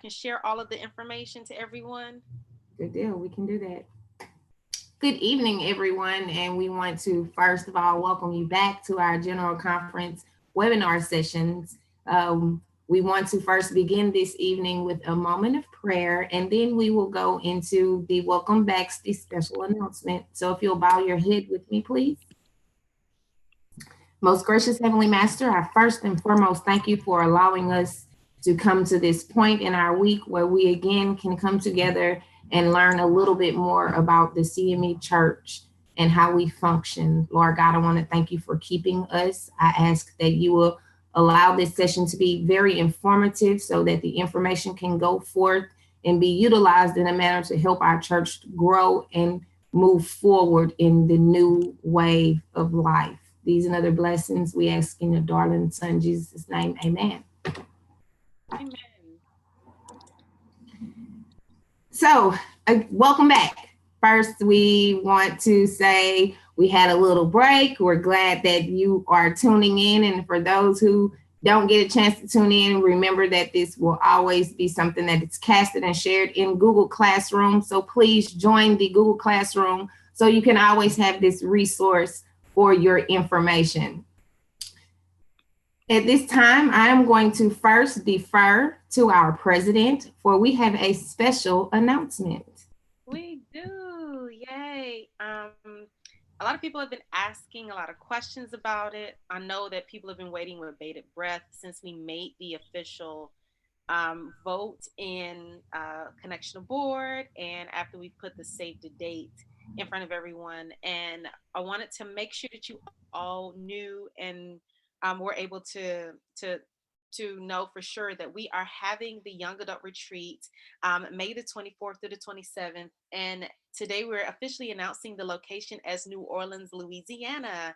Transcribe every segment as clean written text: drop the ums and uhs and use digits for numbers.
can share all of the information to everyone. Good deal. We can do that. Good evening, everyone. And we want to, first of all, welcome you back to our General Conference webinar sessions. We want to first begin this evening with a moment of prayer, and then we will go into the welcome back, the special announcement. So if you'll bow your head with me, please. Most gracious Heavenly Master, I first and foremost thank you for allowing us to come to this point in our week where we again can come together and learn a little bit more about the CME Church and how we function. Lord God, I want to thank you for keeping us. I ask that you will allow this session to be very informative so that the information can go forth and be utilized in a manner to help our church grow and move forward in the new wave of life. These and other blessings we ask in your darling son, Jesus' name. Amen. Amen. So, welcome back. First, we want to say we had a little break. We're glad that you are tuning in. And for those who don't get a chance to tune in, remember that this will always be something that is casted and shared in Google Classroom. So please join the Google Classroom so you can always have this resource for your information. At this time, I am going to first defer to our president, for we have a special announcement. We do. Yay. A lot of people have been asking a lot of questions about it. I know that people have been waiting with bated breath since we made the official vote in Connection Board and after we put the save the date in front of everyone. And I wanted to make sure that you all knew and were able to know for sure that we are having the Young Adult Retreat May the 24th through the 27th. And today we're officially announcing the location as New Orleans, Louisiana.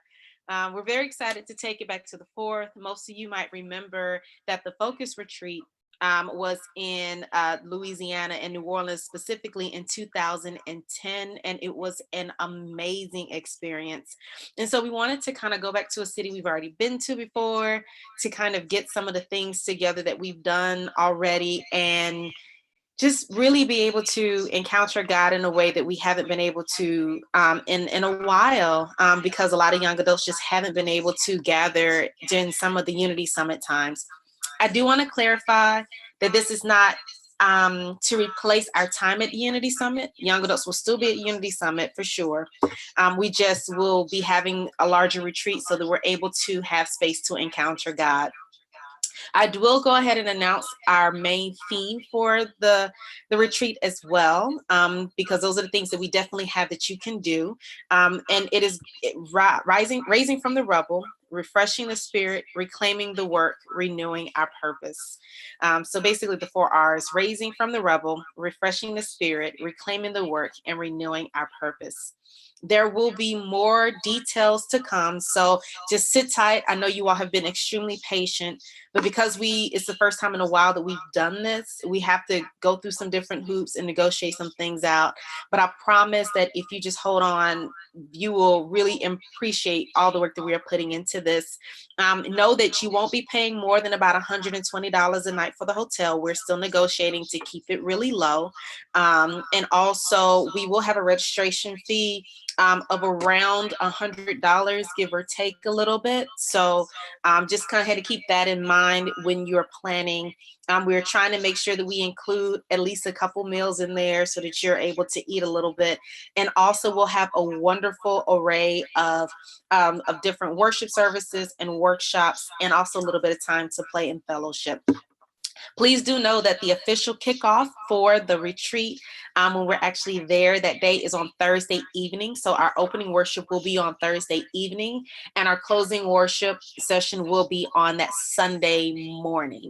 We're very excited to take it back to the 4th. Most of you might remember that the Focus Retreat was in Louisiana and New Orleans, specifically in 2010, and it was an amazing experience. And so we wanted to kind of go back to a city we've already been to before to kind of get some of the things together that we've done already and just really be able to encounter God in a way that we haven't been able to in a while, because a lot of young adults just haven't been able to gather during some of the Unity Summit times. I do want to clarify that this is not to replace our time at Unity Summit. Young adults will still be at Unity Summit for sure. We just will be having a larger retreat so that we're able to have space to encounter God. I will go ahead and announce our main theme for the retreat as well, because those are the things that we definitely have that you can do. And it is raising from the rubble, refreshing the spirit, reclaiming the work, renewing our purpose. So basically the 4 R's: raising from the rubble, refreshing the spirit, reclaiming the work, and renewing our purpose. There will be more details to come, so just sit tight. I know you all have been extremely patient, but because it's the first time in a while that we've done this, we have to go through some different hoops and negotiate some things out. But I promise that if you just hold on, you will really appreciate all the work that we are putting into this. Know that you won't be paying more than about $120 a night for the hotel. We're still negotiating to keep it really low. And also, we will have a registration fee of around $100, give or take a little bit. So just kind of had to keep that in mind when you're planning. We're trying to make sure that we include at least a couple meals in there so that you're able to eat a little bit. And also we'll have a wonderful array of different worship services and workshops, and also a little bit of time to play and fellowship. Please do know that the official kickoff for the retreat, when we're actually there that day, is on Thursday evening. So our opening worship will be on Thursday evening, and our closing worship session will be on that Sunday morning.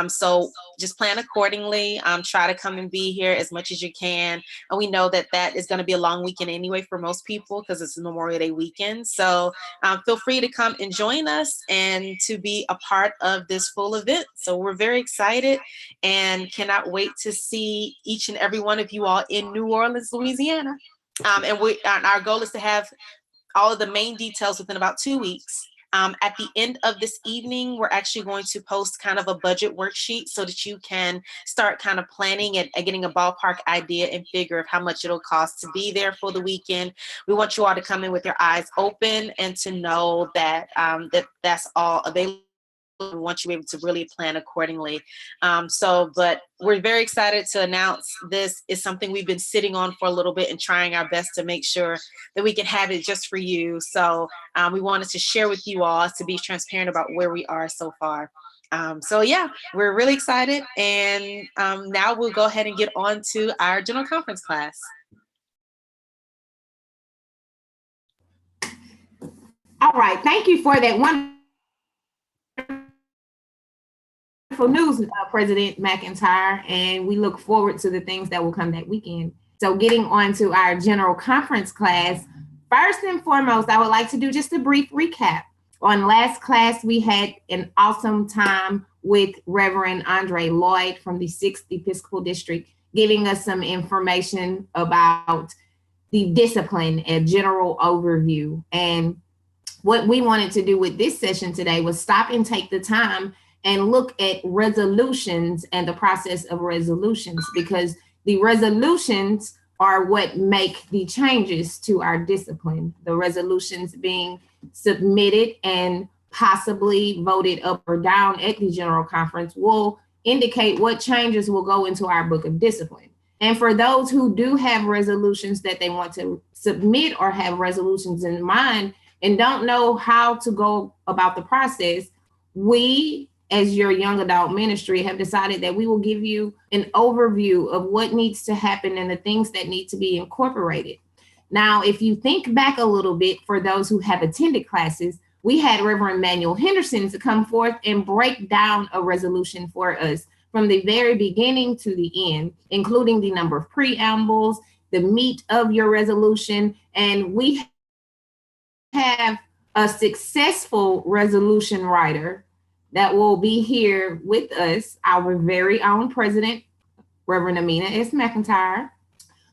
So just plan accordingly. Try to come and be here as much as you can. And we know that that is going to be a long weekend anyway for most people because it's Memorial Day weekend. So feel free to come and join us and to be a part of this full event. So we're very excited and cannot wait to see each and every one of you all in New Orleans, Louisiana. And our goal is to have all of the main details within about 2 weeks. At the end of this evening, we're actually going to post kind of a budget worksheet so that you can start kind of planning and getting a ballpark idea and figure of how much it'll cost to be there for the weekend. We want you all to come in with your eyes open and to know that that's all available. We want you able to really plan accordingly. But we're very excited to announce this is something we've been sitting on for a little bit and trying our best to make sure that we can have it just for you. So we wanted to share with you all to be transparent about where we are so far. Yeah, we're really excited. And now we'll go ahead and get on to our general conference class. All right, thank you for that wonderful news, President McIntyre, and we look forward to the things that will come that weekend. So getting on to our general conference class, first and foremost, I would like to do just a brief recap. On last class, we had an awesome time with Reverend Andre Lloyd from the 6th Episcopal District, giving us some information about the discipline, a general overview. And what we wanted to do with this session today was stop and take the time and look at resolutions and the process of resolutions, because the resolutions are what make the changes to our discipline. The resolutions being submitted and possibly voted up or down at the general conference will indicate what changes will go into our book of discipline. And for those who do have resolutions that they want to submit or have resolutions in mind and don't know how to go about the process, we, as your young adult ministry, have decided that we will give you an overview of what needs to happen and the things that need to be incorporated. Now, if you think back a little bit, for those who have attended classes, we had Reverend Manuel Henderson to come forth and break down a resolution for us from the very beginning to the end, including the number of preambles, the meat of your resolution, and we have a successful resolution writer that will be here with us, our very own president, Reverend Amina S. McIntyre,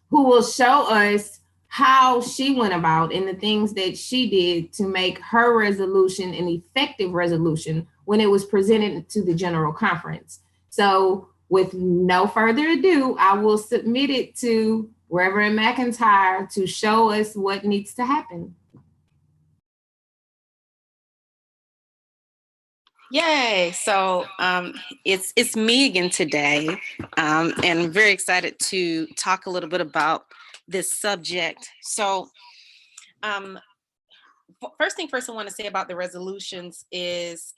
who will show us how she went about and the things that she did to make her resolution an effective resolution when it was presented to the general conference. So with no further ado, I will submit it to Reverend McIntyre to show us what needs to happen. Yay! So it's me again today, and I'm very excited to talk a little bit about this subject. So first thing first I want to say about the resolutions is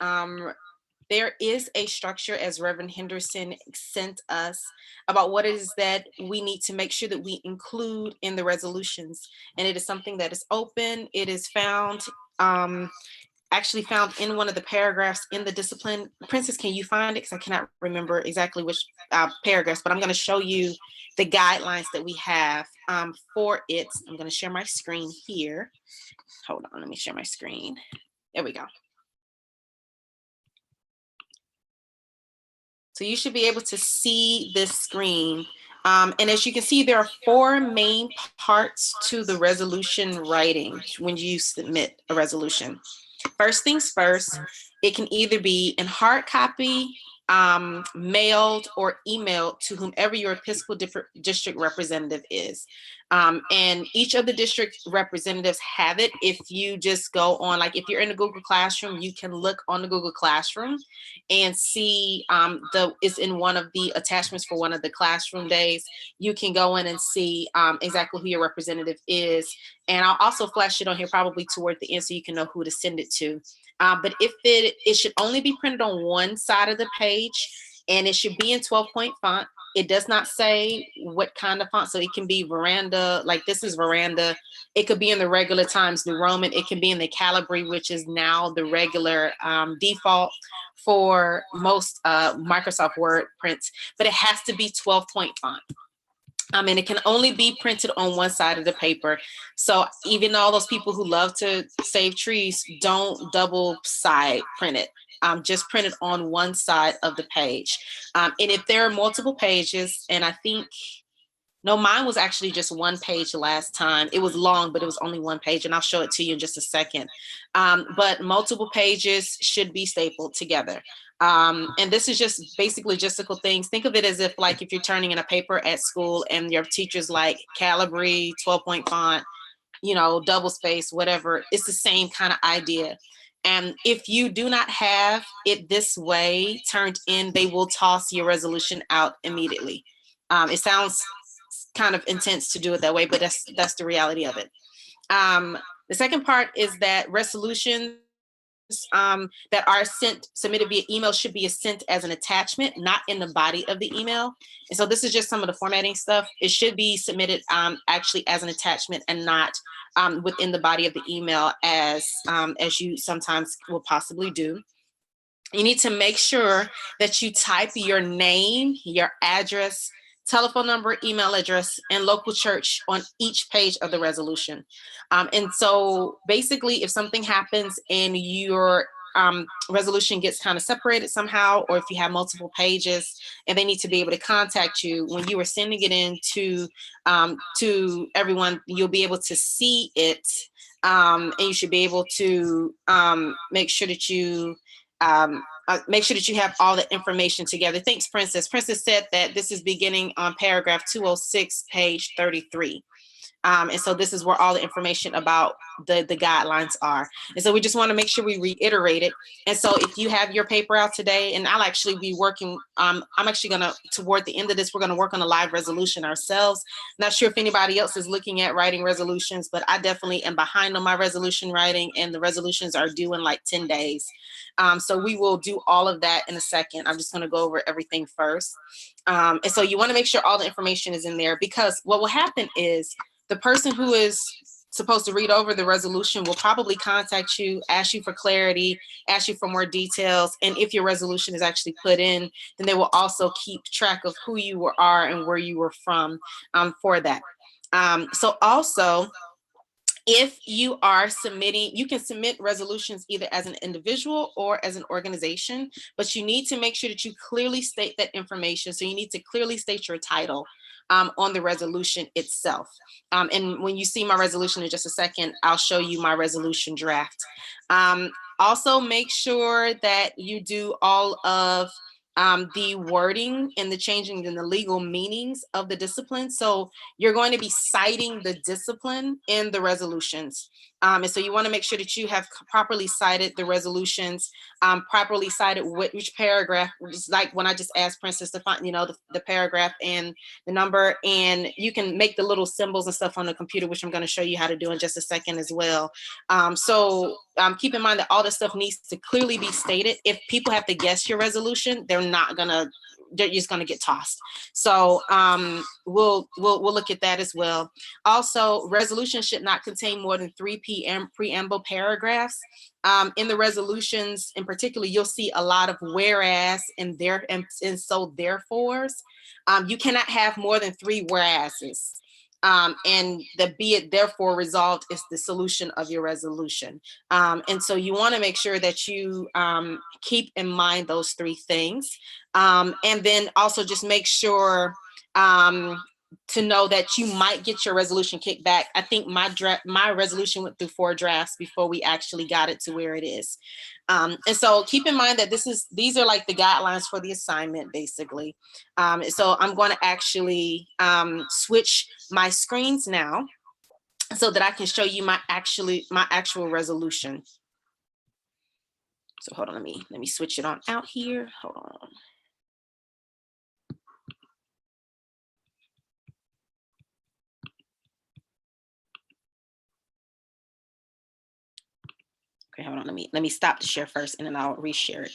there is a structure, as Reverend Henderson sent us, about what it is that we need to make sure that we include in the resolutions. And it is something that is open. It is found actually found in one of the paragraphs in the discipline. Princess, can you find it? Because I cannot remember exactly which paragraphs, but I'm going to show you the guidelines that we have for it. I'm going to share my screen here. Hold on, let me share my screen. There we go. So you should be able to see this screen. And as you can see, there are 4 main parts to the resolution writing when you submit a resolution. First things first, it can either be in hard copy, mailed, or emailed to whomever your Episcopal district representative is. And each of the district representatives have it. If you just go on, like if you're in a Google Classroom, you can look on the Google Classroom and see it's in one of the attachments for one of the classroom days. You can go in and see exactly who your representative is. And I'll also flash it on here probably toward the end so you can know who to send it to. But if it should only be printed on one side of the page, and it should be in 12-point font. It does not say what kind of font, so it can be Veranda, like this is Veranda. It could be in the regular Times New Roman. It can be in the Calibri, which is now the regular default for most Microsoft Word prints, but it has to be 12-point font. And it can only be printed on one side of the paper. So even all those people who love to save trees, don't double side print it. Just print it on one side of the page. And if there are multiple pages, and I think No, mine was actually just one page last time. It was long, but it was only one page, and I'll show it to you in just a second. But multiple pages should be stapled together. And this is just basically logistical things. Think of it as if, like, if you're turning in a paper at school and your teacher's like Calibri, 12-point font, you know, double space, whatever, it's the same kind of idea. And if you do not have it this way turned in, they will toss your resolution out immediately. It sounds kind of intense to do it that way, but that's the reality of it. The second part is that resolutions that are submitted via email should be sent as an attachment, not in the body of the email. And so this is just some of the formatting stuff. It should be submitted actually as an attachment and not within the body of the email as you sometimes will possibly do. You need to make sure that you type your name, your address, telephone number, email address, and local church on each page of the resolution. And so basically, if something happens and your resolution gets kind of separated somehow, or if you have multiple pages and they need to be able to contact you, when you are sending it in to everyone, you'll be able to see it, and you should be able to make sure that you have all the information together. Thanks, Princess. Princess said that this is beginning on paragraph 206, page 33. And so this is where all the information about the guidelines are. And so we just want to make sure we reiterate it. And so if you have your paper out today, and I'll actually be working, I'm actually going to, toward the end of this, we're going to work on a live resolution ourselves. Not sure if anybody else is looking at writing resolutions, but I definitely am behind on my resolution writing, and the resolutions are due in like 10 days. So we will do all of that in a second. I'm just going to go over everything first. And so you want to make sure all the information is in there, because what will happen is the person who is supposed to read over the resolution will probably contact you, ask you for clarity, ask you for more details. And if your resolution is actually put in, then they will also keep track of who you are and where you were from for that. So also, if you are submitting, you can submit resolutions either as an individual or as an organization, but you need to make sure that you clearly state that information. So you need to clearly state your title on the resolution itself. And when you see my resolution in just a second, I'll show you my resolution draft. Also, make sure that you do all of the wording and the changing in the legal meanings of the discipline. So you're going to be citing the discipline in the resolutions. And so you want to make sure that you have properly cited the resolutions, properly cited which paragraph, just like when I just asked Princess to find, you know, the paragraph and the number, and you can make the little symbols and stuff on the computer, which I'm going to show you how to do in just a second as well. So keep in mind that all this stuff needs to clearly be stated. If people have to guess your resolution, they're just going to get tossed. So we'll look at that as well. Also, resolutions should not contain more than 3 preamble paragraphs. In the resolutions in particular, you'll see a lot of whereas and so therefores. You cannot have more than 3 whereases. And the be it therefore resolved is the solution of your resolution. And so you want to make sure that you keep in mind those 3 things. And then also just make sure to know that you might get your resolution kicked back. I think my resolution went through 4 drafts before we actually got it to where it is. And so keep in mind that these are like the guidelines for the assignment, basically. So I'm going to actually switch my screens now so that I can show you my actual resolution. So hold on, let me switch it on out here. Hold on. Okay, hold on, let me stop the share first and then I'll reshare it.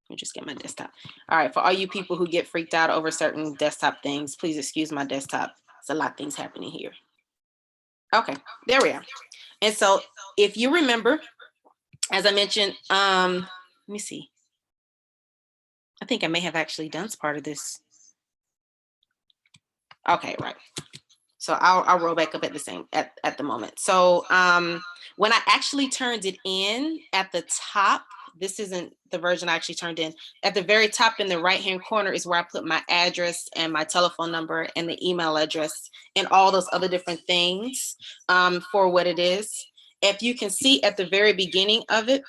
Let me just get my desktop. All right, for all you people who get freaked out over certain desktop things, please excuse my desktop. There's a lot of things happening here. Okay, there we are. And so if you remember, as I mentioned, let me see. I think I may have actually done part of this. Okay, right. So I'll roll back up at the same at the moment. So when I actually turned it in at the top, this isn't the version I actually turned in. At the very top in the right-hand corner is where I put my address and my telephone number and the email address and all those other different things for what it is. If you can see at the very beginning of it,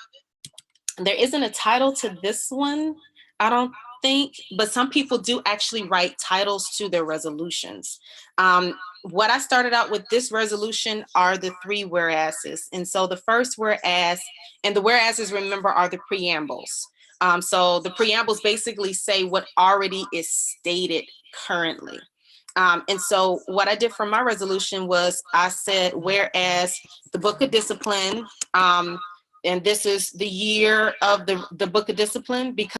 there isn't a title to this one, I don't think, but some people do actually write titles to their resolutions. What I started out with this resolution are the 3 whereases. And so the first whereas, and the whereases, remember, are the preambles. So the preambles basically say what already is stated currently. And so what I did for my resolution was I said, whereas the Book of Discipline, and this is the year of the Book of Discipline, because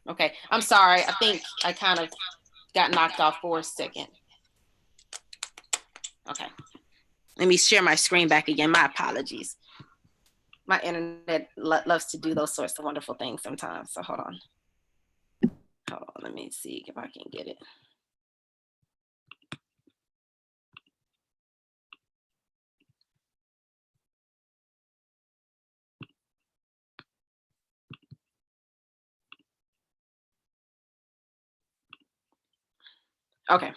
okay, I'm sorry. I think I kind of got knocked off for a second. Okay, let me share my screen back again. My apologies. My internet loves to do those sorts of wonderful things sometimes. So hold on. Let me see if I can get it. Okay,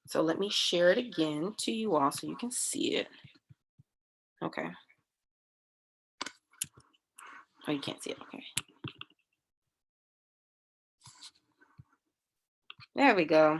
so let me share it again to you all so you can see it. Okay. Oh, you can't see it. Okay. There we go.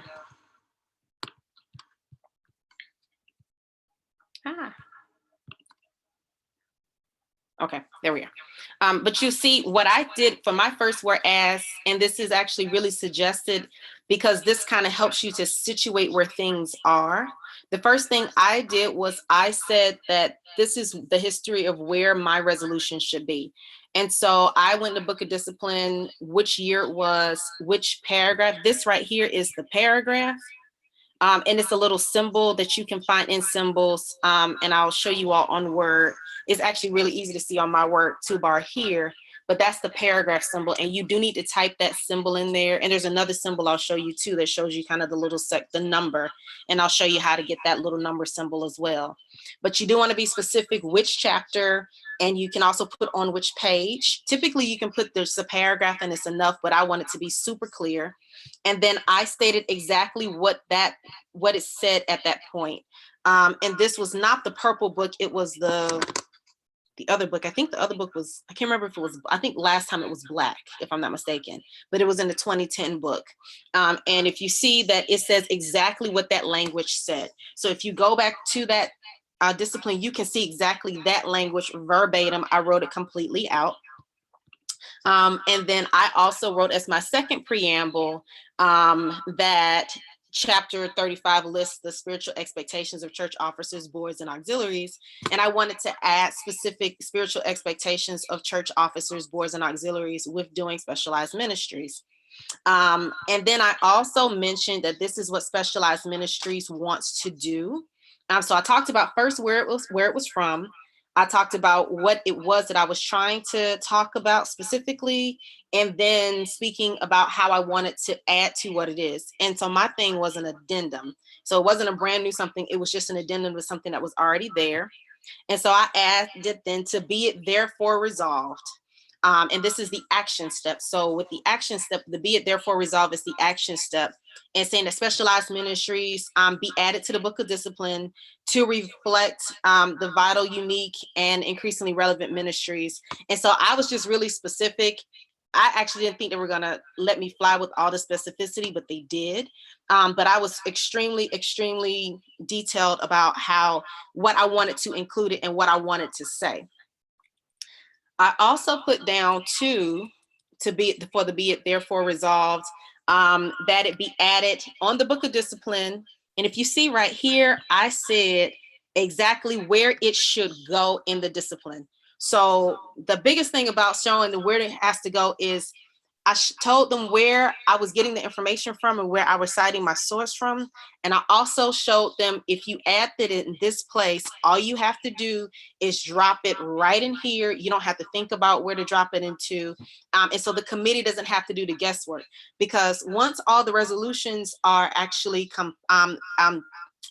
Okay, there we are. But you see what I did for my first whereas, and this is actually really suggested because this kind of helps you to situate where things are. The first thing I did was I said that this is the history of where my resolution should be. And so I went to Book of Discipline, which year it was, which paragraph. This right here is the paragraph. And it's a little symbol that you can find in symbols. And I'll show you all on Word. It's actually really easy to see on my Word toolbar here, but that's the paragraph symbol. And you do need to type that symbol in there. And there's another symbol I'll show you too that shows you kind of the little the number. And I'll show you how to get that little number symbol as well. But you do want to be specific which chapter, and you can also put on which page. Typically you can put there's a paragraph and it's enough, but I want it to be super clear. And then I stated exactly what it said at that point. And this was not the purple book, it was the other book. I think the other book was, I can't remember if it was, I think last time it was black, if I'm not mistaken, but it was in the 2010 book. And if you see that it says exactly what that language said. So if you go back to that discipline, you can see exactly that language verbatim. I wrote it completely out. And then I also wrote as my second preamble that chapter 35 lists the spiritual expectations of church officers, boards, and auxiliaries. And I wanted to add specific spiritual expectations of church officers, boards, and auxiliaries with doing specialized ministries. And then I also mentioned that this is what specialized ministries wants to do. So I talked about first where it was from. I talked about what it was that I was trying to talk about specifically, and then speaking about how I wanted to add to what it is. And so my thing was an addendum. So it wasn't a brand new something. It was just an addendum to something that was already there. And so I added then to be it therefore resolved. And this is the action step. So with the action step, the be it therefore resolved is the action step, and saying that specialized ministries be added to the Book of Discipline to reflect the vital, unique, and increasingly relevant ministries. And so I was just really specific. I actually didn't think they were gonna let me fly with all the specificity, but they did. But I was extremely, extremely detailed about what I wanted to include it and what I wanted to say. I also put down to be it therefore resolved, that it be added on the Book of Discipline. And if you see right here, I said exactly where it should go in the discipline. So the biggest thing about showing the where it has to go is told them where I was getting the information from and where I was citing my source from. And I also showed them, if you add that in this place, all you have to do is drop it right in here. You don't have to think about where to drop it into. And so the committee doesn't have to do the guesswork, because once all the resolutions are actually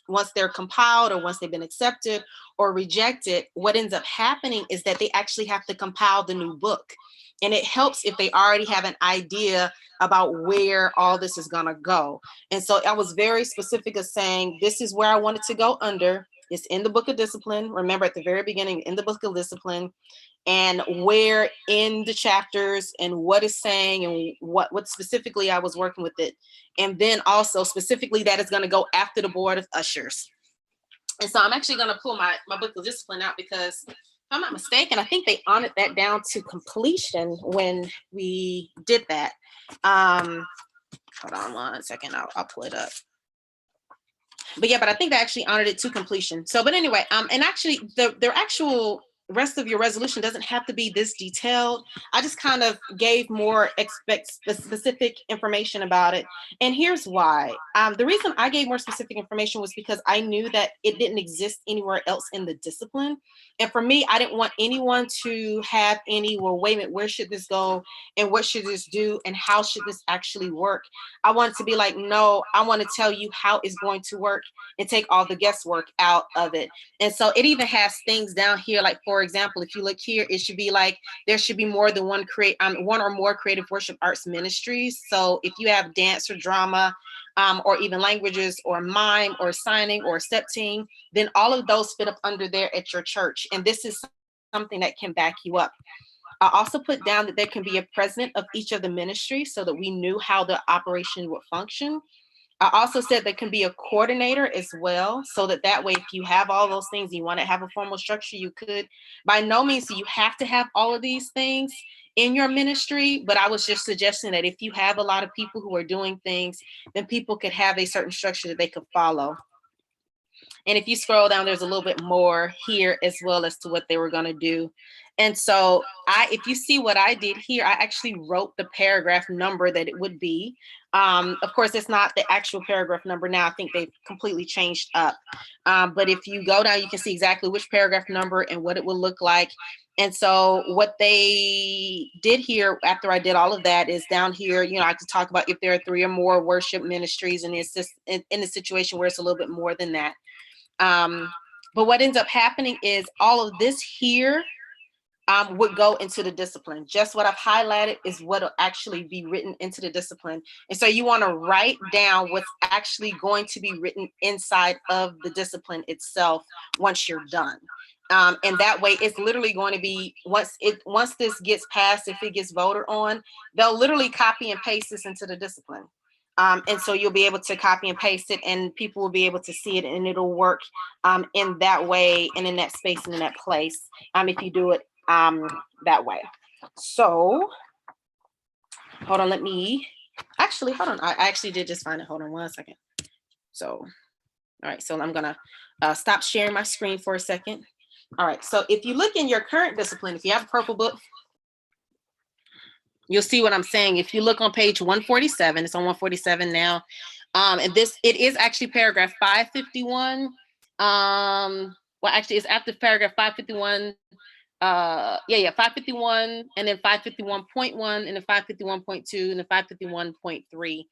once they're compiled, or once they've been accepted or rejected, what ends up happening is that they actually have to compile the new book. And it helps if they already have an idea about where all this is going to go. And so I was very specific of saying, this is where I want it to go under. It's in the book of discipline. Remember, at the very beginning, in the book of discipline, and where in the chapters and what it's saying and what specifically I was working with it. And then also specifically that is going to go after the board of ushers. And so I'm actually going to pull my book of discipline out, because if I'm not mistaken, I think they honored that down to completion when we did that. Hold on one second, I'll pull it up. But yeah, but I think they actually honored it to completion. So, but anyway, and actually their actual rest of your resolution doesn't have to be this detailed. I just kind of gave more specific information about it. And here's why. The reason I gave more specific information was because I knew that it didn't exist anywhere else in the discipline. And for me, I didn't want anyone to have well, wait a minute, where should this go? And what should this do? And how should this actually work? I wanted to be like, no, I want to tell you how it's going to work and take all the guesswork out of it. And so it even has things down here, like, for example, if you look here, it should be like, there should be more than one or more creative worship arts ministries. So if you have dance or drama, or even languages or mime or signing or step team, then all of those fit up under there at your church. And this is something that can back you up. I also put down that there can be a president of each of the ministries so that we knew how the operation would function. I also said there can be a coordinator as well, so that way, if you have all those things, you want to have a formal structure, you could. By no means do you have to have all of these things in your ministry, but I was just suggesting that if you have a lot of people who are doing things, then people could have a certain structure that they could follow. And if you scroll down, there's a little bit more here as well as to what they were going to do. And so if you see what I did here, I actually wrote the paragraph number that it would be. Of course, it's not the actual paragraph number now. I think they've completely changed up. But if you go down, you can see exactly which paragraph number and what it will look like. And so what they did here after I did all of that is down here, I could talk about if there are 3 or more worship ministries, and it's just in a situation where it's a little bit more than that. But what ends up happening is all of this here would go into the discipline. Just what I've highlighted is what will actually be written into the discipline. And so you want to write down what's actually going to be written inside of the discipline itself once you're done. And that way it's literally going to be, once this gets passed, if it gets voted on, they'll literally copy and paste this into the discipline. And so you'll be able to copy and paste it, and people will be able to see it, and it'll work in that way and in that space and in that place if you do it that way. So hold on, hold on. I actually did just find it. Hold on 1 second. So, all right. So I'm going to stop sharing my screen for a second. All right. So if you look in your current discipline, if you have a purple book, you'll see what I'm saying. If you look on page 147, it's on 147 now. And it is actually paragraph 551. Well, actually it's after paragraph 551. 551, and then 551.1, and then 551.2, and then 551.3.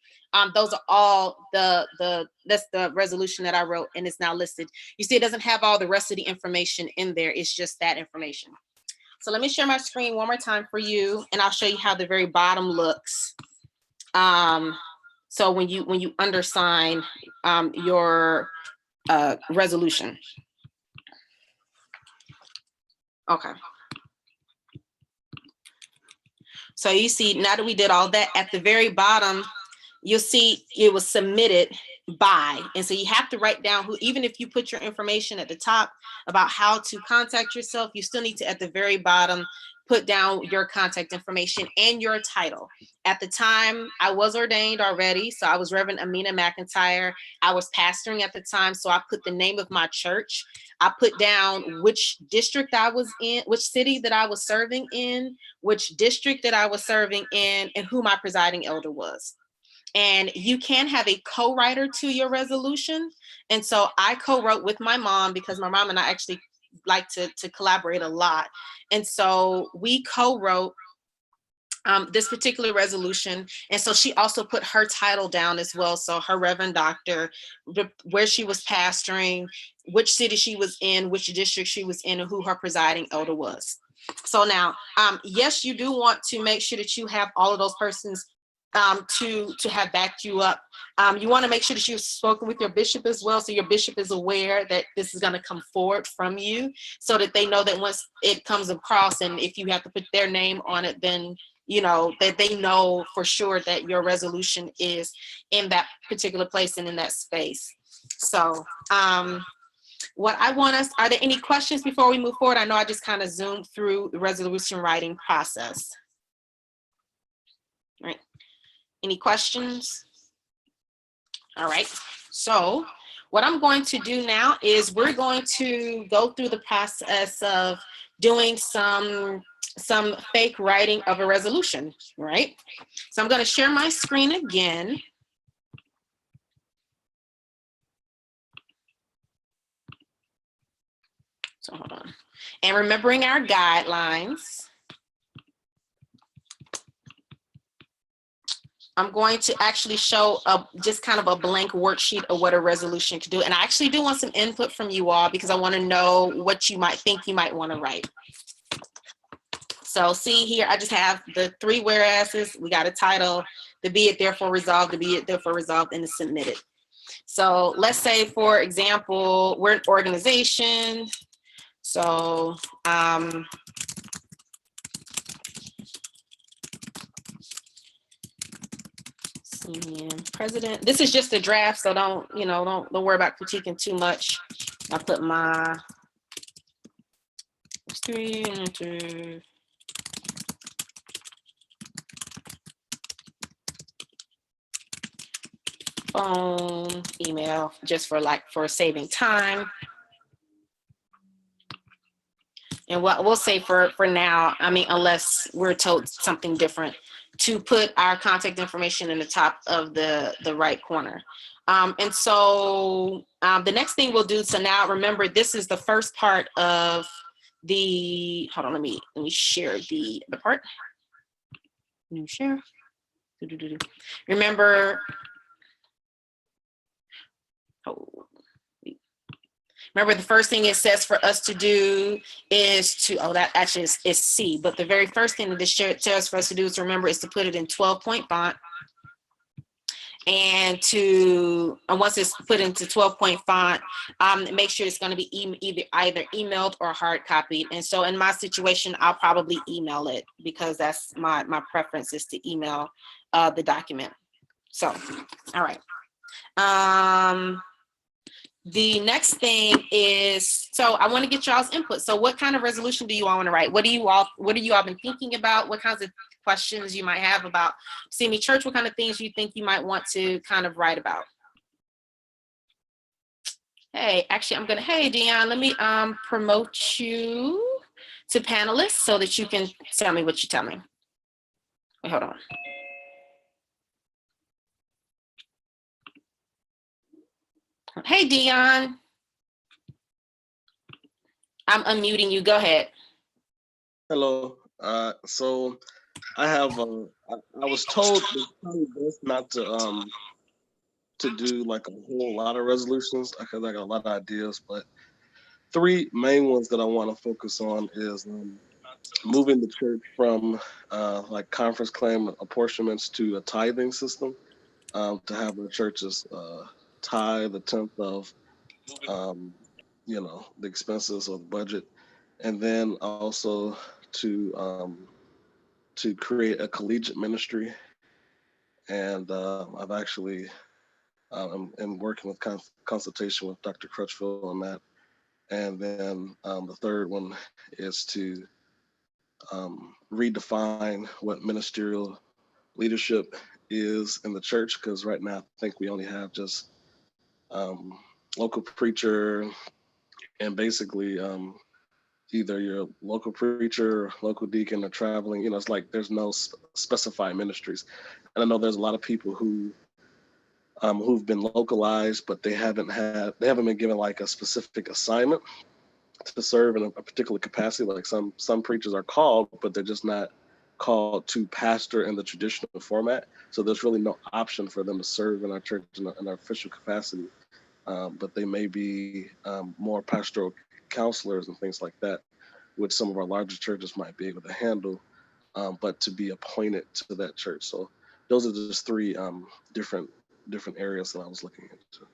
Those are all that's the resolution that I wrote, and it's now listed. You see, it doesn't have all the rest of the information in there. It's just that information. So let me share my screen one more time for you, and I'll show you how the very bottom looks. So when you undersign your resolution. Okay. So you see, now that we did all that, at the very bottom, you'll see it was submitted by. And so you have to write down even if you put your information at the top about how to contact yourself, you still need to, at the very bottom, put down your contact information and your title. At the time, I was ordained already, so I was Reverend Amina McIntyre. I was pastoring at the time, so I put the name of my church. I put down which district I was in, which city that I was serving in, which district that I was serving in, and who my presiding elder was. And you can have a co-writer to your resolution. And so I co-wrote with my mom, because my mom and I actually like to collaborate a lot. And so we co-wrote this particular resolution. And so she also put her title down as well. So her Reverend Doctor, where she was pastoring, which city she was in, which district she was in, and who her presiding elder was. So now, yes, you do want to make sure that you have all of those persons to have backed you up. You want to make sure that you've spoken with your bishop as well, so your bishop is aware that this is going to come forward from you, so that they know that once it comes across, and if you have to put their name on it, then you know that they know for sure that your resolution is in that particular place and in that space. So what I want us, are there any questions before we move forward? I know I just kind of zoomed through the resolution writing process. All right. Any questions? All right. So what I'm going to do now is we're going to go through the process of doing some fake writing of a resolution, right? So I'm going to share my screen again. So hold on. And remembering our guidelines, I'm going to actually show just kind of a blank worksheet of what a resolution could do. And I actually do want some input from you all, because I want to know what you might think you might want to write. So see here, I just have the 3 whereases. We got a title, the be it therefore resolved, the be it therefore resolved, and the submitted. So let's say, for example, we're an organization. So president, this is just a draft, so don't worry about critiquing too much. I put my 3 into phone, email, just for saving time. And what we'll say for now, I mean, unless we're told something different, to put our contact information in the top of the right corner. And so the next thing we'll do, so now remember, this is the first part of the, hold on, let me share the part. New share. Remember, remember the first thing it says for us to do is to, that actually is C, but the very first thing that this tells for us to do is to remember is to put it in 12-point font. And once it's put into 12-point font, make sure it's going to be either emailed or hard copied. And so in my situation, I'll probably email it, because that's my preference, is to email the document. So, all right. The next thing is, so I want to get y'all's input. So what kind of resolution do you all want to write? What are you all been thinking about? What kinds of questions you might have about CME Church? What kind of things you think you might want to kind of write about? Hey, actually, hey, Dion, let me promote you to panelist so that you can tell me what you tell me. Wait, hold on. Hey, Dion. I'm unmuting you. Go ahead. Hello. So I have I was told best not to do like a whole lot of resolutions, because I got a lot of ideas, but 3 main ones that I want to focus on is moving the church from like conference claim apportionments to a tithing system, to have the churches tithe the 10th of the expenses of the budget, and then also to create a collegiate ministry. And I've actually am working with consultation with Dr. Crutchfield on that. And then the third one is to redefine what ministerial leadership is in the church, because right now I think we only have just local preacher and basically either you're a local preacher, local deacon, or traveling. It's like there's no specified ministries. And I know there's a lot of people who've been localized, but they haven't been given like a specific assignment to serve in a particular capacity. Like some preachers are called, but they're just not called to pastor in the traditional format. So there's really no option for them to serve in our church in an official capacity. But they may be more pastoral counselors and things like that, which some of our larger churches might be able to handle, but to be appointed to that church. So those are just three different areas that I was looking into.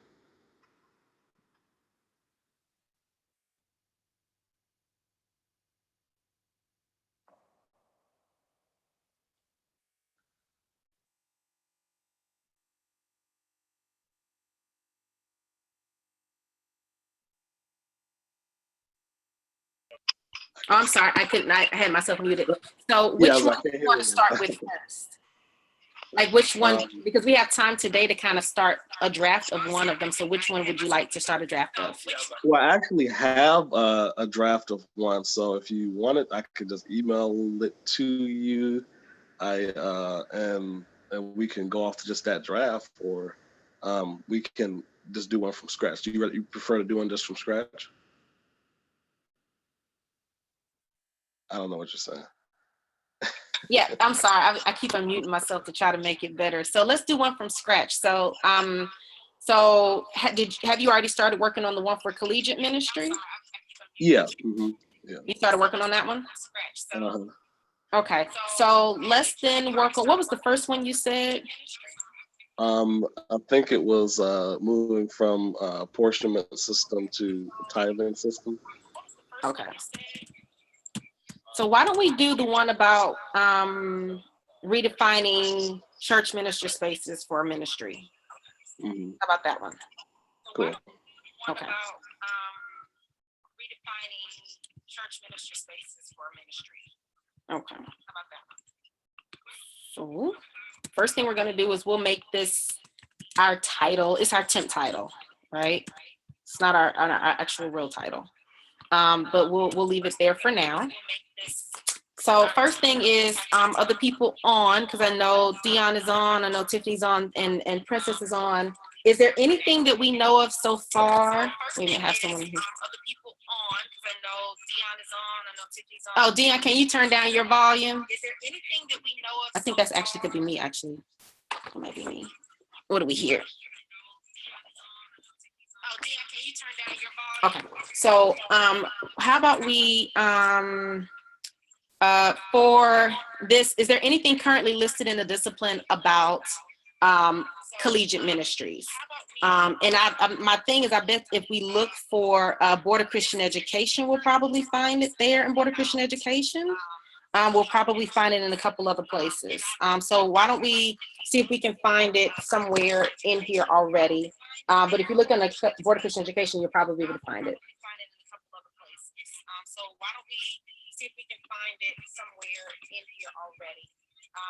Oh, I'm sorry, I had myself muted. So which one do you want to start with first? Like which one, because we have time today to kind of start a draft of one of them. So which one would you like to start a draft of? Well, I actually have a draft of one. So if you want it, I could just email it to you. And we can go off to just that draft, or we can just do one from scratch. Do you prefer to do one just from scratch? I don't know what you're saying. Yeah, I'm sorry. I keep unmuting myself to try to make it better. So let's do one from scratch. So, have you already started working on the one for collegiate ministry? Yeah. Mm-hmm. Yeah. You started working on that one? Uh-huh. Okay. So let's then work on, what was the first one you said? I think it was moving from apportionment system to tithing system. Okay. So why don't we do the one about redefining church minister spaces for ministry? Mm-hmm. How about that one? Cool. Okay. Redefining church minister spaces for ministry. Okay. How about that one? So first thing we're going to do is we'll make this our title. It's our temp title, right? It's not our actual real title. But we'll leave it there for now. So first thing is other people on, because I know Dion is on, I know Tiffany's on, and Princess is on. Is there anything that we know of so far? We may have someone here. Other people on, because I know Dion is on, I know Tiffany's on. Oh, Dion, can you turn down your volume? Is there anything that we know of? I think that's actually could be me, actually. It might be me. What do we hear? Oh, Dion, can you turn down your volume? Okay. So how about we for this, is there anything currently listed in the discipline about collegiate ministries? And my thing is, I bet if we look for Board of Christian Education, we'll probably find it there in Board of Christian Education. We'll probably find it in a couple other places. So why don't we see if we can find it somewhere in here already. But if you look on the Board of Christian Education, you'll probably be able to find it. So why don't we see if we can find it somewhere in here already.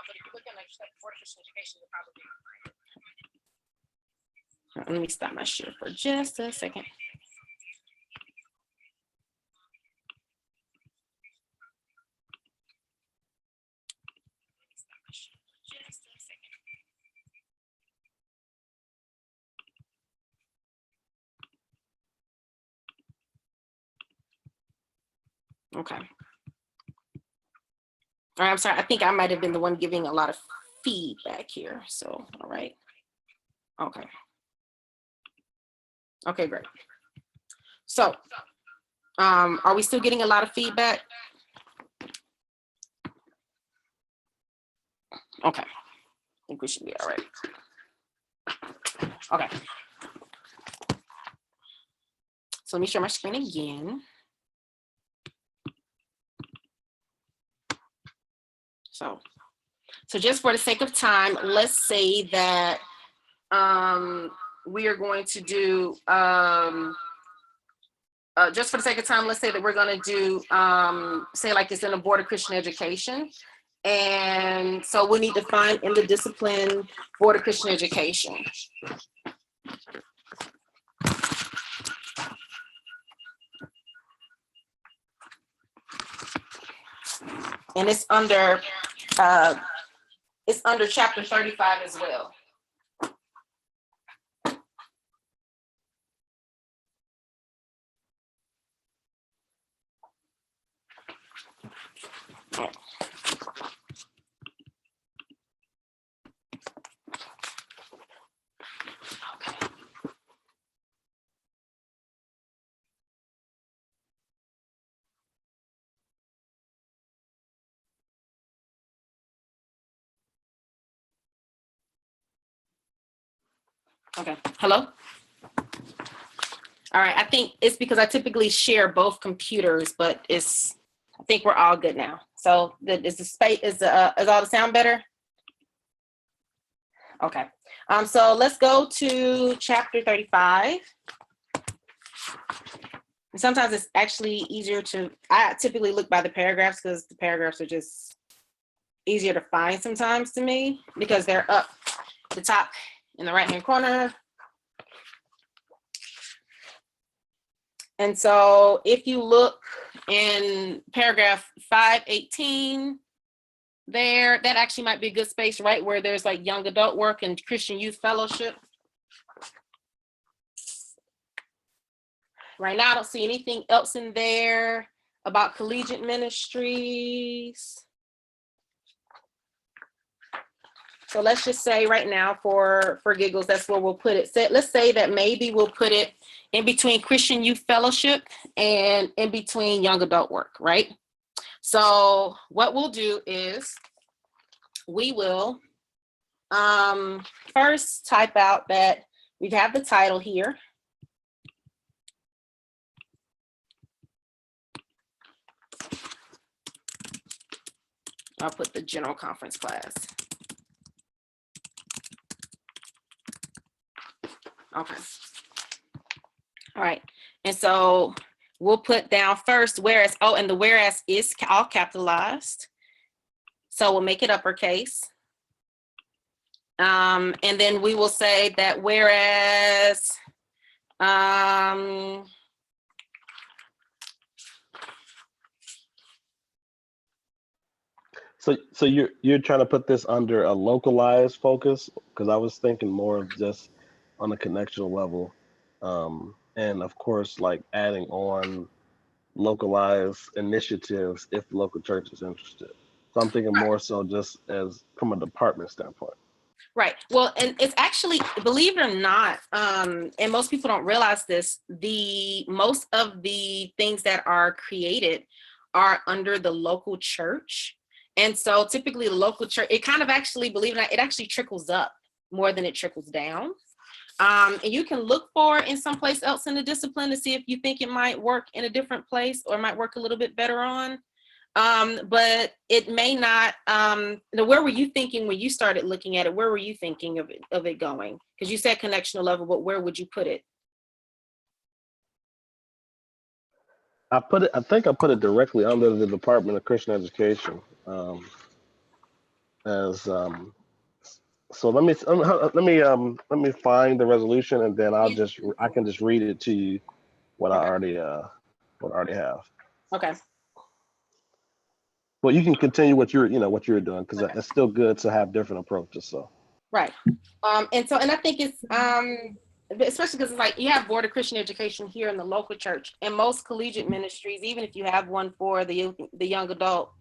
But if you look on the Board of Christian Education, you'll probably be able to find it. Let me stop my share for just a second. Okay. All right, I'm sorry. I think I might have been the one giving a lot of feedback here. So, all right. Okay. Okay, great. So, are we still getting a lot of feedback? Okay. I think we should be all right. Okay. So let me share my screen again. So just for the sake of time, let's say that we are going to do just for the sake of time, let's say that we're going to do, say like it's in the Board of Christian Education. And so we need to find in the discipline Board of Christian Education. And it's under chapter 35 as well. Okay, hello? All right, I think it's because I typically share both computers, but I think we're all good now. So is all the sound better? Okay, so let's go to chapter 35. And sometimes it's actually easier I typically look by the paragraphs because the paragraphs are just easier to find sometimes to me because they're up the top in the right-hand corner. And so if you look in paragraph 518 there, that actually might be a good space, right, where there's like young adult work and Christian youth fellowship. Right now, I don't see anything else in there about collegiate ministries. So let's just say right now for giggles, that's where we'll put it. Let's say that maybe we'll put it in between Christian Youth Fellowship and in between young adult work, right? So what we'll do is we will first type out that we have the title here. I'll put the general conference class. Okay. All right. And so we'll put down first whereas, and the whereas is all capitalized. So we'll make it uppercase. And then we will say that whereas, So you're trying to put this under a localized focus, because I was thinking more of just on a connectional level, and of course like adding on localized initiatives if the local church is interested. So I'm thinking more so just as from a department standpoint. Right. Well, and it's actually, believe it or not, and most people don't realize this, most of the things that are created are under the local church. And so typically the local church, it kind of actually, believe it or not, it actually trickles up more than it trickles down. And you can look for in someplace else in the discipline to see if you think it might work in a different place or might work a little bit better on. But it may not. Where were you thinking when you started looking at it? Where were you thinking of it going? Because you said connectional level, but where would you put it? I think I put it directly under the Department of Christian Education. So let me find the resolution, and then I can just read it to you what I already have. Okay. Well, you can continue what you're doing, because it's still good to have different approaches. So right. And I think it's especially because it's like you have Board of Christian Education here in the local church, and most collegiate ministries, even if you have one for the young adult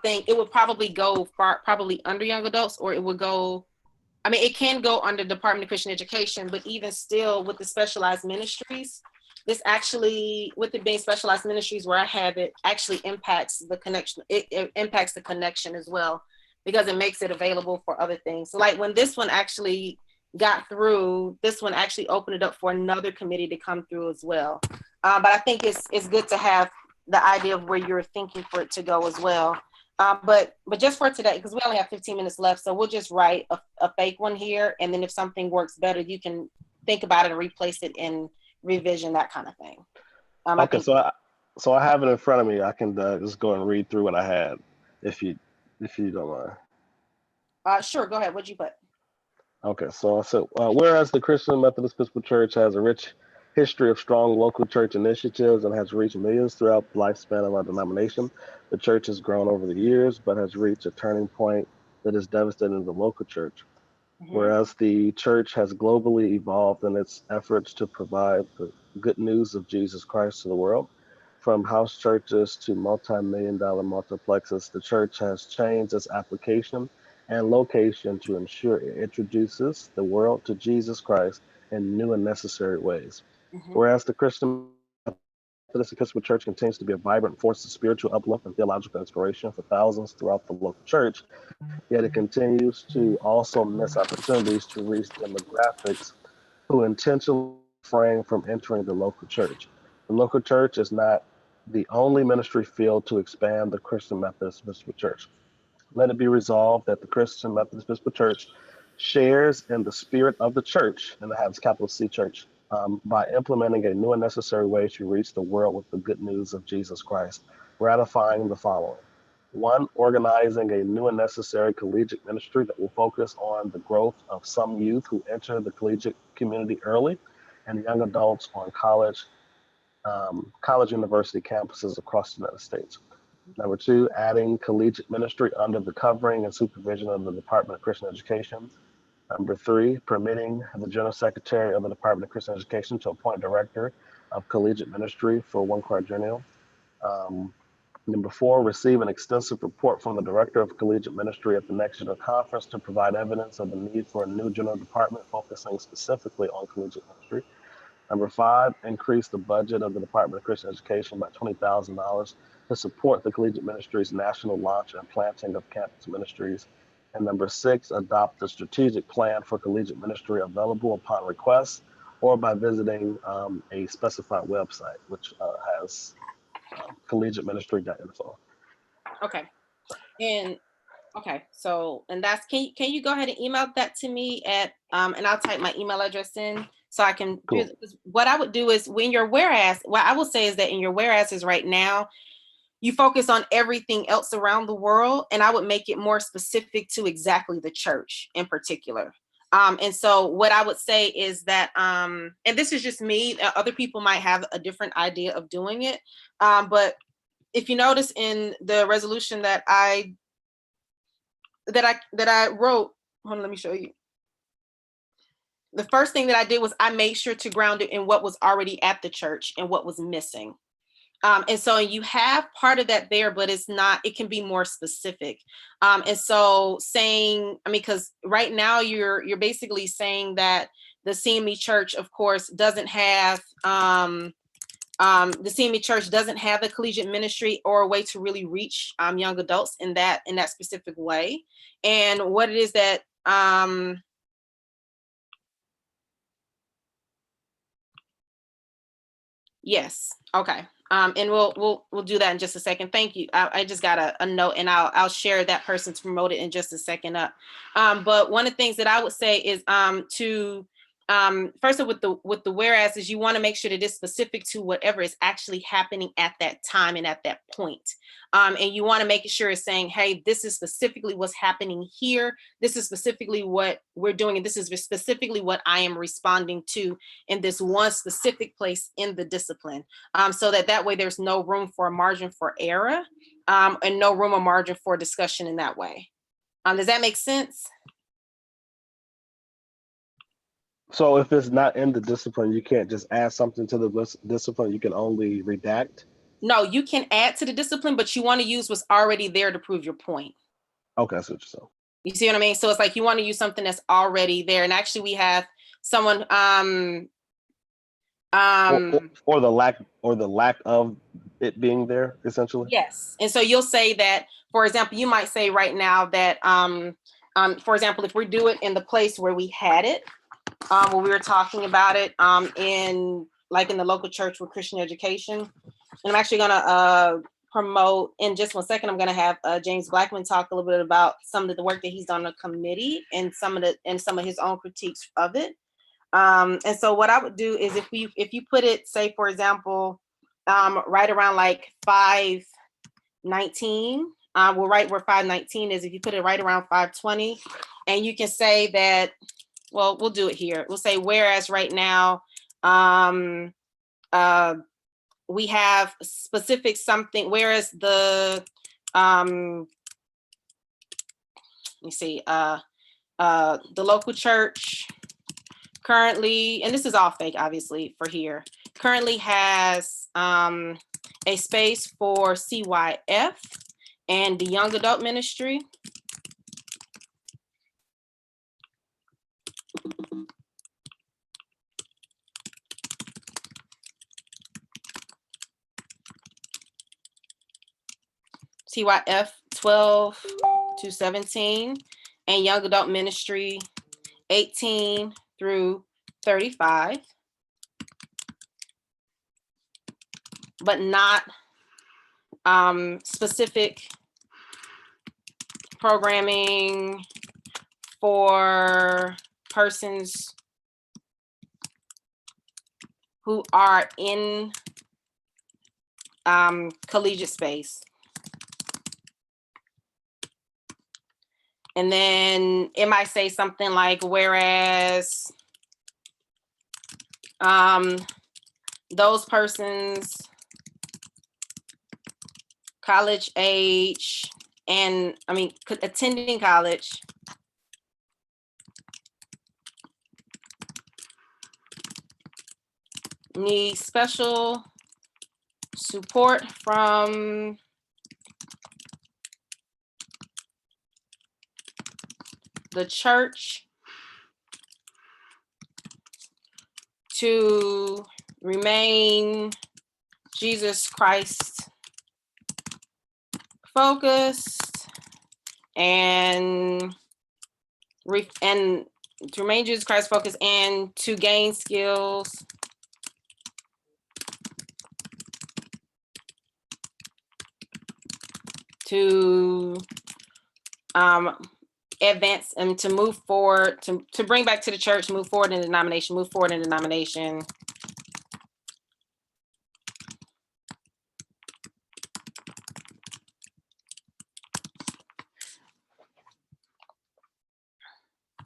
thing, it would probably go probably under young adults, or it would go. I mean, it can go under Department of Christian Education, but even still with the specialized ministries, this actually, with it being specialized ministries where I have it, actually impacts the connection. It impacts the connection as well, because it makes it available for other things. So like when this one actually got through, this one actually opened it up for another committee to come through as well. But I think it's good to have the idea of where you're thinking for it to go as well. But just for today, because we only have 15 minutes left, so we'll just write a fake one here, and then if something works better, you can think about it and replace it in revision, that kind of thing. I Okay, think. so I have it in front of me. I can just go and read through what I had, if you don't mind. Sure. Go ahead. What'd you put? Okay, so I said, whereas the Christian Methodist Episcopal Church has a rich history of strong local church initiatives and has reached millions throughout the lifespan of our denomination, the church has grown over the years, but has reached a turning point that is devastating the local church. Mm-hmm. Whereas the church has globally evolved in its efforts to provide the good news of Jesus Christ to the world, from house churches to multi-million dollar multiplexes, the church has changed its application and location to ensure it introduces the world to Jesus Christ in new and necessary ways. Mm-hmm. Whereas the Christian Methodist Episcopal Church continues to be a vibrant force of spiritual uplift and theological inspiration for thousands throughout the local church, yet it continues to also miss opportunities to reach demographics who intentionally refrain from entering the local church. The local church is not the only ministry field to expand the Christian Methodist Episcopal Church. Let it be resolved that the Christian Methodist Episcopal Church shares in the spirit of the church, and that has capital C church, by implementing a new and necessary way to reach the world with the good news of Jesus Christ, ratifying the following. One, organizing a new and necessary collegiate ministry that will focus on the growth of some youth who enter the collegiate community early and young adults on college university campuses across the United States. Number two, adding collegiate ministry under the covering and supervision of the Department of Christian Education. Number three, permitting the General Secretary of the Department of Christian Education to appoint a director of collegiate ministry for one quadrennial. Um, Number four, receive an extensive report from the Director of Collegiate Ministry at the next General Conference to provide evidence of the need for a new general department focusing specifically on collegiate ministry. Number five, increase the budget of the Department of Christian Education by $20,000 to support the collegiate ministry's national launch and planting of campus ministries. And number six, adopt the strategic plan for collegiate ministry available upon request or by visiting a specified website, which has collegiateministry.info. Okay. And okay. So, and that's can you go ahead and email that to me at and I'll type my email address in so I can do Cool. this. What I would do is when your whereas, what I will say is that in your whereases right now, you focus on everything else around the world, and I would make it more specific to exactly the church in particular. And so what I would say is that, and this is just me, other people might have a different idea of doing it. But if you notice in the resolution that I wrote, hold on, let me show you. The first thing that I did was I made sure to ground it in what was already at the church and what was missing. And so you have part of that there, but it's not, it can be more specific. And so saying, I mean, because right now you're basically saying that the CME Church, of course, doesn't have the CME Church doesn't have a collegiate ministry or a way to really reach young adults in that specific way. And what it is that yes, okay. And we'll do that in just a second. Thank you. I just got a note, and I'll share that person's promoted in just a second up. But one of the things that I would say is to first of all, with the whereas is you want to make sure that it's specific to whatever is actually happening at that time and at that point. And you want to make sure it's saying, hey, this is specifically what's happening here. This is specifically what we're doing, and this is specifically what I am responding to in this one specific place in the discipline, so that way there's no room for a margin for error, and no room or margin for discussion in that way. Does that make sense? So if it's not in the discipline, you can't just add something to the discipline. You can only redact. No, you can add to the discipline, but you want to use what's already there to prove your point. Okay, that's what you're saying. You see what I mean? So it's like you want to use something that's already there. And actually, we have someone or the lack of it being there, essentially. Yes. And so you'll say that, for example, you might say right now that for example, if we do it in the place where we had it, when we were talking about it in the local church with Christian education. And I'm actually gonna promote in just 1 second. I'm gonna have James Blackman talk a little bit about some of the work that he's done on the committee and some of his own critiques of it. And so what I would do is if you put it, say, for example, right around like 519. Well, right where 519 is, if you put it right around 520, and you can say that, well, we'll do it here. We'll say, whereas right now, we have specific something, whereas the, let me see, the local church currently, and this is all fake, obviously, for here, currently has a space for CYF and the young adult ministry. CYF 12 to 17 and young adult ministry 18 through 35, but not specific programming for persons who are in collegiate space. And then it might say something like, whereas those persons college age and attending college need special support from the church to remain Jesus Christ focused and to remain Jesus Christ focused and to gain skills to advance and to move forward, to bring back to the church, move forward in the denomination, move forward in the denomination.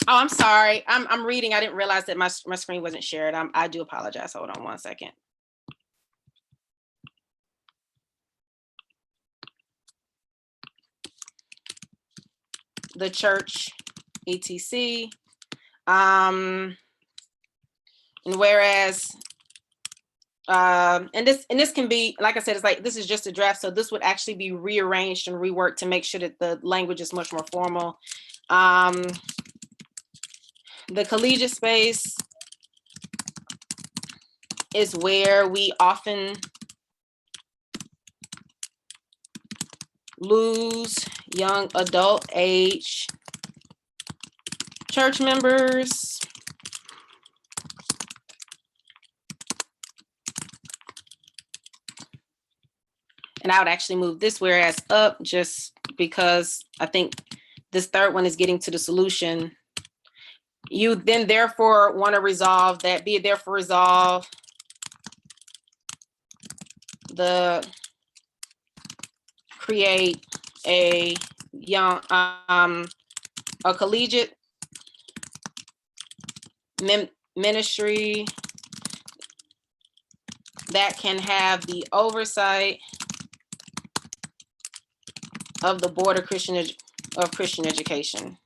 Oh, I'm sorry. I'm reading. I didn't realize that my screen wasn't shared. I do apologize. Hold on one second. The church, etc. And whereas, and this can be, like I said, it's like, this is just a draft. So this would actually be rearranged and reworked to make sure that the language is much more formal. The collegiate space is where we often lose young adult age church members. And I would actually move this whereas up just because I think this third one is getting to the solution. You then therefore want to resolve that, be it therefore resolve the create a young a collegiate ministry that can have the oversight of the Board of Christian Education.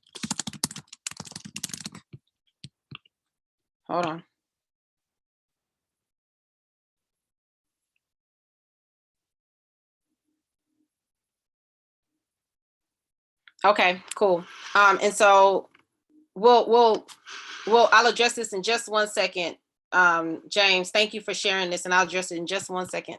Hold on. Okay, cool. And so I'll address this in just 1 second. James, thank you for sharing this, and I'll address it in just 1 second.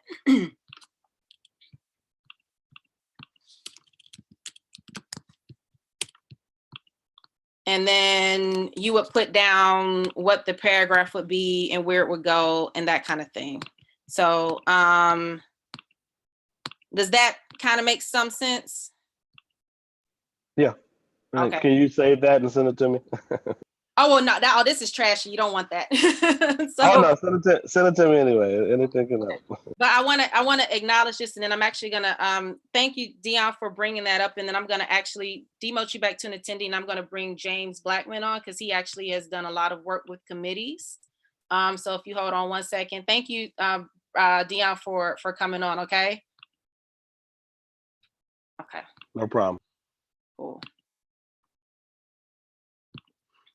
And then you would put down what the paragraph would be and where it would go and that kind of thing. So does that kind of make some sense? Yeah. Okay. Can you save that and send it to me? Oh, well, no, that, oh, this is trashy. You don't want that. Oh So, no, send it to me anyway. Anything can help. but I want to acknowledge this, and then I'm actually gonna thank you, Dion, for bringing that up, and then I'm gonna actually demote you back to an attendee, and I'm gonna bring James Blackman on because he actually has done a lot of work with committees. So if you hold on one second, thank you, Dion, for coming on. Okay. Okay. No problem. Cool.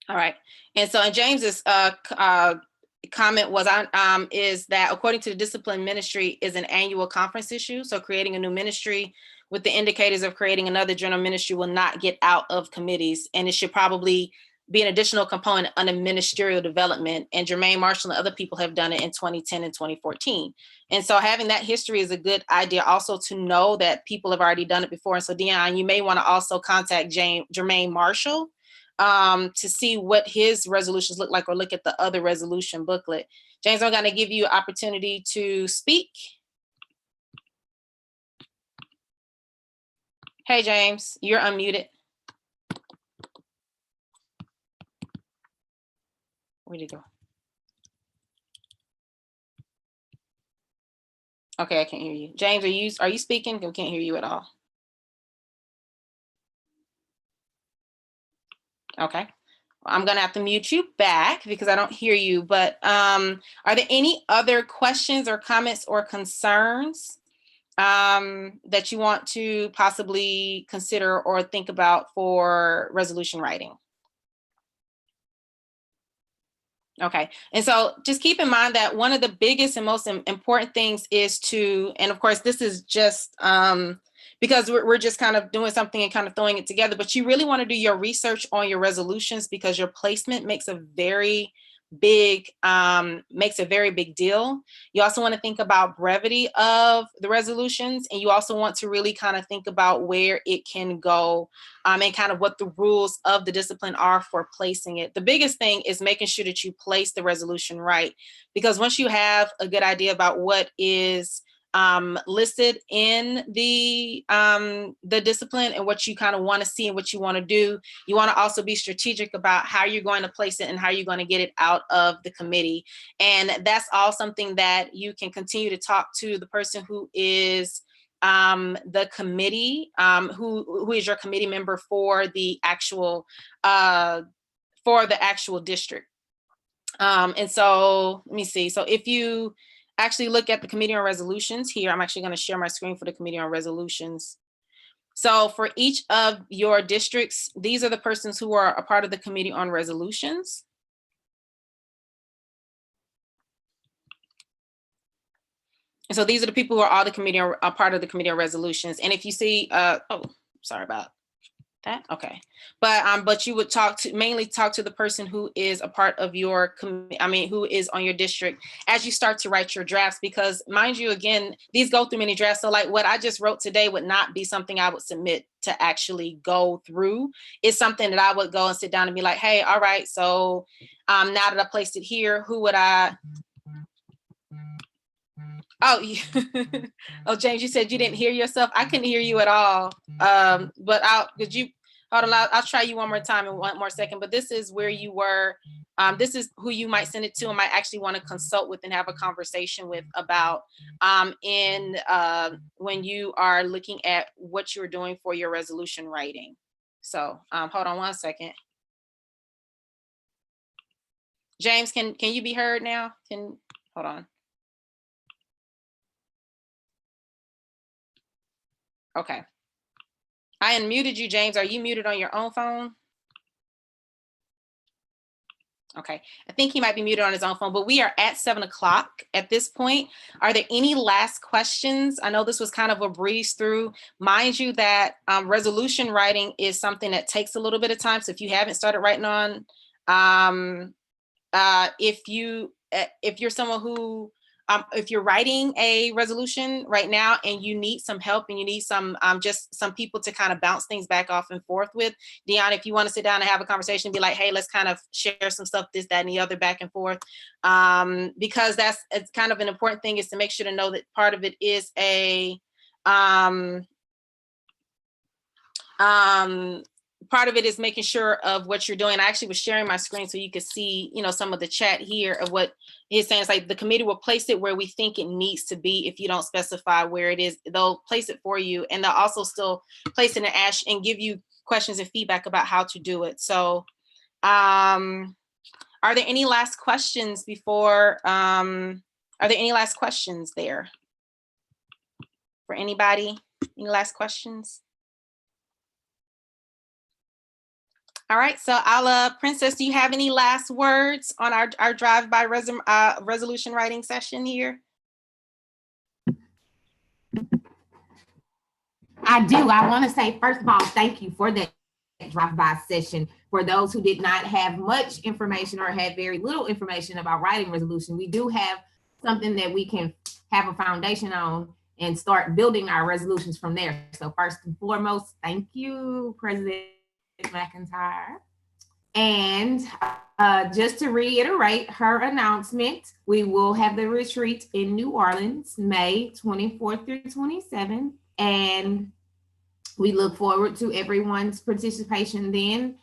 All right. And so, and James's comment was on is that according to the discipline ministry is an annual conference issue. So creating a new ministry with the indicators of creating another general ministry will not get out of committees, and it should probably be an additional component under ministerial development. And Jermaine Marshall and other people have done it in 2010 and 2014. And so having that history is a good idea also to know that people have already done it before. And so Dion, you may want to also contact Jermaine Marshall to see what his resolutions look like, or look at the other resolution booklet. James, I'm going to give you an opportunity to speak. Hey, James, you're unmuted. Where'd he go? Okay, I can't hear you. James, are you speaking? I can't hear you at all. Okay. I'm going to have to mute you back because I don't hear you. But are there any other questions or comments or concerns that you want to possibly consider or think about for resolution writing? Okay. And so just keep in mind that one of the biggest and most important things is to, and of course, this is just because we're just kind of doing something and kind of throwing it together, but you really want to do your research on your resolutions because your placement makes a very big deal. You also want to think about brevity of the resolutions, and you also want to really kind of think about where it can go and kind of what the rules of the discipline are for placing it. The biggest thing is making sure that you place the resolution right, because once you have a good idea about what is listed in the discipline and what you kind of want to see and what you want to do, you want to also be strategic about how you're going to place it and how you're going to get it out of the committee. And that's all something that you can continue to talk to the person who is the committee, who is your committee member for the actual district. And so let me see. So if you actually look at the Committee on Resolutions here, I'm actually going to share my screen for the Committee on Resolutions. So for each of your districts, these are the persons who are a part of the Committee on Resolutions. And so these are the people who are all a part of the Committee on Resolutions. And if you see, oh, sorry about that. Okay. But you would mainly talk to the person who is a part of your, who is on your district as you start to write your drafts, because mind you, again, these go through many drafts. So like what I just wrote today would not be something I would submit to actually go through. It's something that I would go and sit down and be like, hey, all right. So now that I placed it here, who would I, oh, oh, James, you said you didn't hear yourself. I couldn't hear you at all. But hold on, I'll try you one more time in one more second. But this is where you were. This is who you might send it to and might actually want to consult with and have a conversation with about when you are looking at what you're doing for your resolution writing. So hold on one second. James, can you be heard now? Hold on. Okay. I unmuted you, James. Are you muted on your own phone? Okay. I think he might be muted on his own phone, but we are at 7 o'clock at this point. Are there any last questions? I know this was kind of a breeze through. Mind you that resolution writing is something that takes a little bit of time. So if you haven't started writing on, if you're someone who, if you're writing a resolution right now and you need some help and you need some just some people to kind of bounce things back off and forth with, Dion, if you want to sit down and have a conversation, be like, hey, let's kind of share some stuff, this, that, and the other back and forth. Because it's kind of an important thing is to make sure to know that part of it is part of it is making sure of what you're doing. I actually was sharing my screen so you could see, some of the chat here of what he's saying. It's like the committee will place it where we think it needs to be. If you don't specify where it is, they'll place it for you, and they'll also still place it in Ash and give you questions and feedback about how to do it. So are there any last questions before, are there any last questions there for anybody? Any last questions? All right, so Princess, do you have any last words on our drive-by resolution writing session here? I do. I want to say, first of all, thank you for that drive-by session. For those who did not have much information or had very little information about writing resolution, we do have something that we can have a foundation on and start building our resolutions from there. So first and foremost, thank you, President McIntyre. And just to reiterate her announcement, we will have the retreat in New Orleans, May 24th through 27th. And we look forward to everyone's participation then.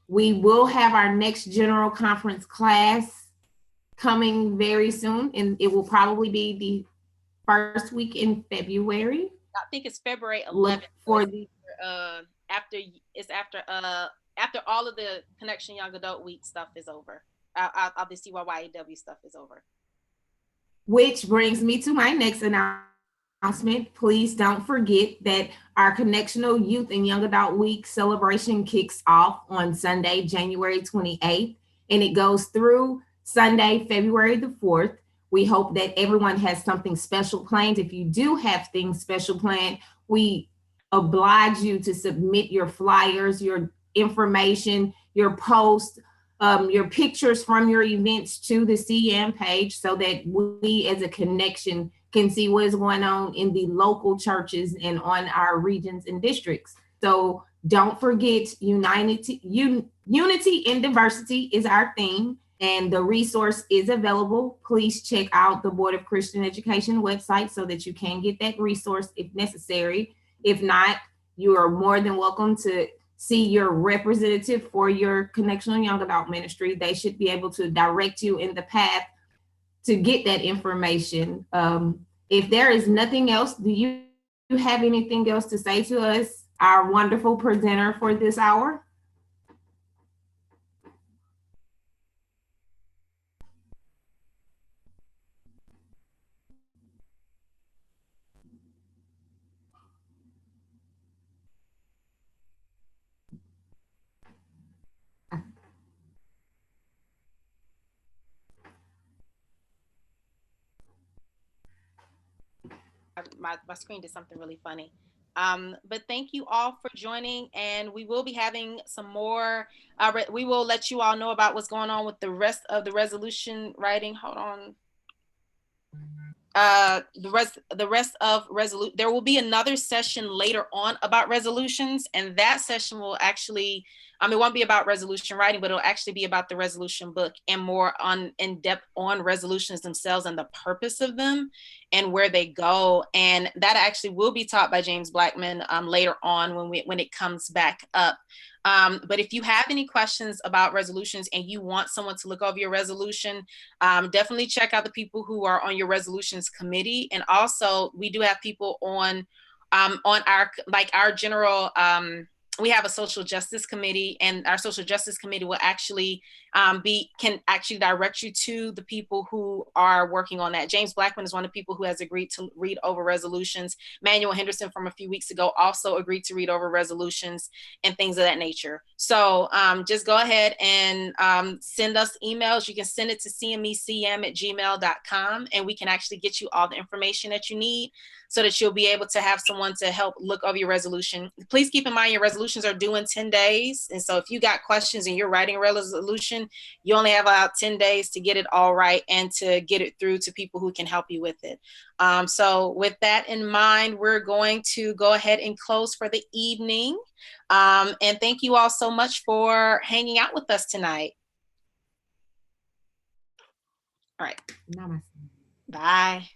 We will have our next general conference class coming very soon, and it will probably be the first week in February. I think it's February 11th. For the after all of the Connection Young Adult Week stuff is over. All the CYYAW stuff is over. Which brings me to my next announcement. Please don't forget that our Connectional Youth and Young Adult Week celebration kicks off on Sunday, January 28th, and it goes through Sunday, February the 4th. We hope that everyone has something special planned. If you do have things special planned, we oblige you to submit your flyers, your information, your posts, your pictures from your events to the CEM page so that we as a connection can see what is going on in the local churches and on our regions and districts. So don't forget, unity in diversity is our theme, and the resource is available. Please check out the Board of Christian Education website so that you can get that resource if necessary. If not, you are more than welcome to see your representative for your Connectional Young Adult Ministry. They should be able to direct you in the path to get that information. If there is nothing else, do you have anything else to say to us, our wonderful presenter for this hour? My screen did something really funny. But thank you all for joining, and we will be having some more. We will let you all know about what's going on with the rest of the resolution writing. Hold on. The rest of resolution. There will be another session later on about resolutions, and that session will actually, it won't be about resolution writing, but it'll actually be about the resolution book and more in depth on resolutions themselves and the purpose of them and where they go. And that actually will be taught by James Blackman later on when it comes back up. But if you have any questions about resolutions and you want someone to look over your resolution, definitely check out the people who are on your resolutions committee. And also we do have people on our general, we have a social justice committee, and our social justice committee will actually can direct you to the people who are working on that. James Blackman is one of the people who has agreed to read over resolutions. Manuel Henderson from a few weeks ago also agreed to read over resolutions and things of that nature. So just go ahead and send us emails. You can send it to cmecm@gmail.com, and we can actually get you all the information that you need so that you'll be able to have someone to help look over your resolution. Please keep in mind your resolutions are due in 10 days. And so if you got questions and you're writing a resolution, you only have about 10 days to get it all right and to get it through to people who can help you with it. So with that in mind, we're going to go ahead and close for the evening. And thank you all so much for hanging out with us tonight. All right. Namaste. Bye.